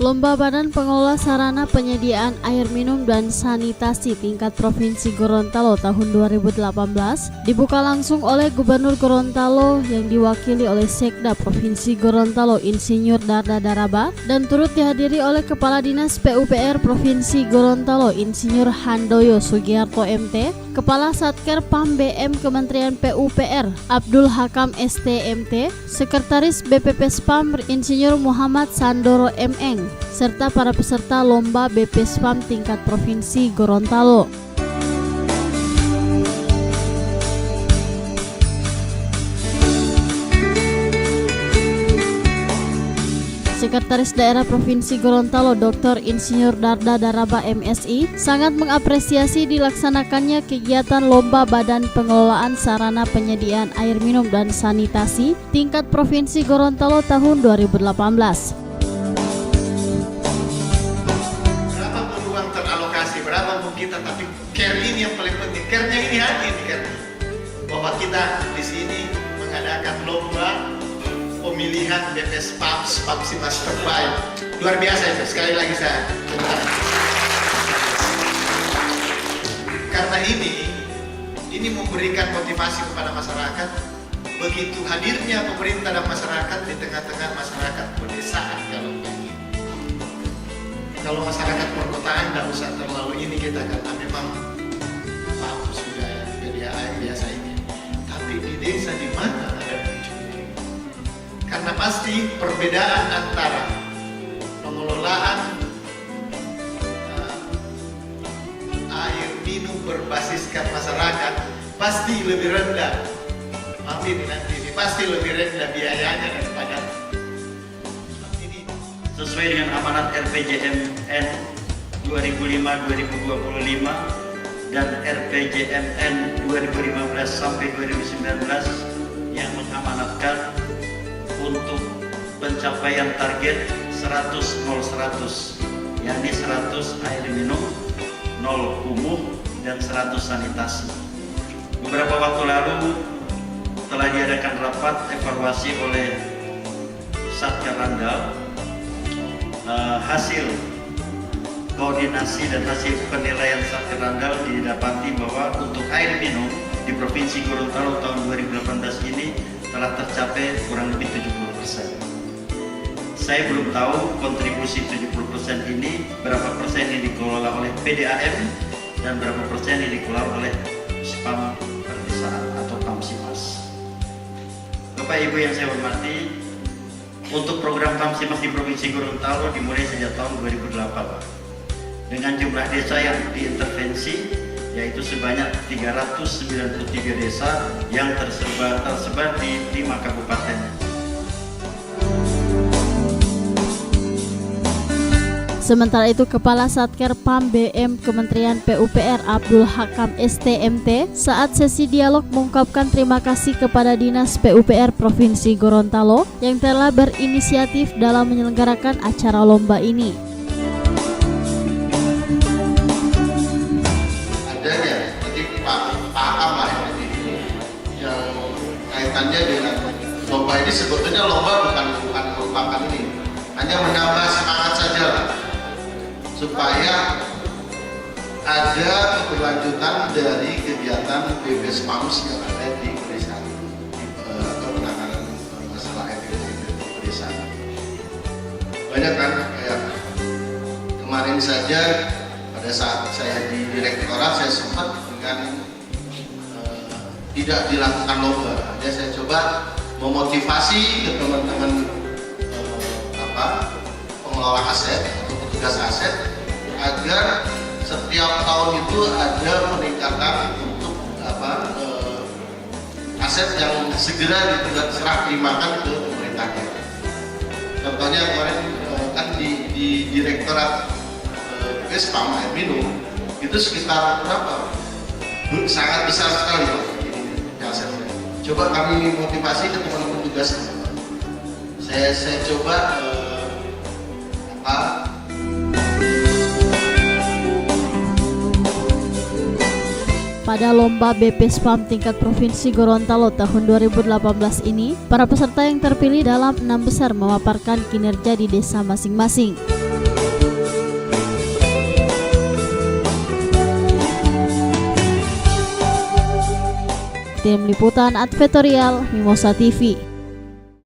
Lomba Badan Pengelola Sarana Penyediaan Air Minum dan Sanitasi tingkat Provinsi Gorontalo tahun 2018 dibuka langsung oleh Gubernur Gorontalo yang diwakili oleh Sekda Provinsi Gorontalo Insinyur Darda Daraba dan turut dihadiri oleh Kepala Dinas PUPR Provinsi Gorontalo Insinyur Handoyo Sugiarto MT, Kepala Satker PAM BM Kementerian PUPR Abdul Hakam STMT, Sekretaris BPP SPAM Insinyur Muhammad Sandoro MN, serta para peserta Lomba BP SPAM tingkat Provinsi Gorontalo. Sekretaris Daerah Provinsi Gorontalo Dr. Insinyur Darda Daraba MSI sangat mengapresiasi dilaksanakannya kegiatan Lomba Badan Pengelolaan Sarana Penyediaan Air Minum dan Sanitasi tingkat Provinsi Gorontalo tahun 2018. Berapapun uang teralokasi, berapapun kita, tapi care ini yang paling penting. Care-nya ini hadir, care. Bahwa kita di sini mengadakan lomba pemilihan BP SPAM Simas terbaik. Luar biasa itu, sekali lagi saya terima. Karena ini memberikan motivasi kepada masyarakat. Begitu hadirnya pemerintah dan masyarakat di tengah-tengah masyarakat pedesaan kalau begini. Kalau masyarakat perkotaan tidak usah terlalu ini kita karena memang paham sudah ya, PDAM biasa ini. Tapi di desa di mana ada karena pasti perbedaan antara pengelolaan air minum berbasiskan masyarakat pasti lebih rendah. Nanti ini pasti lebih rendah biayanya daripada ini. Sesuai dengan amanat RPJMN 2005-2025 dan RPJMN 2015 sampai 2019 yang mengamanatkan untuk pencapaian target 100-0-100, yakni 100 air minum, 0 kumuh, dan 100 sanitasi. Beberapa waktu lalu telah diadakan rapat evaluasi oleh Satker Randal. Hasil koordinasi dan hasil penilaian Satker Randal didapati bahwa untuk air minum di Provinsi Gorontalo tahun 2018 ini telah tercapai kurang lebih 70%. Saya belum tahu kontribusi 70% ini berapa persen yang dikelola oleh PDAM dan berapa persen yang dikelola oleh SPAM Perdesaan atau PAM Simas. Bapak Ibu yang saya hormati, untuk program PAM Simas di Provinsi Gorontalo dimulai sejak tahun 2008 dengan jumlah desa yang diintervensi yaitu sebanyak 393 desa yang tersebar di 5 kabupaten. Sementara itu, Kepala Satker PAM BM Kementerian PUPR Abdul Hakam STMT saat sesi dialog mengungkapkan terima kasih kepada Dinas PUPR Provinsi Gorontalo yang telah berinisiatif dalam menyelenggarakan acara lomba ini. Dengan lomba ini sebetulnya lomba bukan merupakan ini, hanya menambah semangat saja lah, supaya ada keberlanjutan dari kegiatan BP SPAM yang ada di pedesaan atau penanganan masalah air di pedesaan. Banyak kan, kayak kemarin saja pada saat saya di direktorat saya sempat dengan tidak dilakukan lomba. Jadi saya coba memotivasi ke teman-teman pengelola aset atau petugas aset agar setiap tahun itu ada peningkatan untuk aset yang segera diserah terimakan ke pemerintah daerah. Contohnya kemarin kan di direktorat SPAM air minum itu sekitar berapa? Sangat besar sekali Pak. Coba kami motivasi ke teman-teman petugas. Saya coba Pada Lomba BP SPAM tingkat Provinsi Gorontalo tahun 2018 ini, para peserta yang terpilih dalam 6 besar memaparkan kinerja di desa masing-masing. Tim Liputan Advertorial Mimosa TV.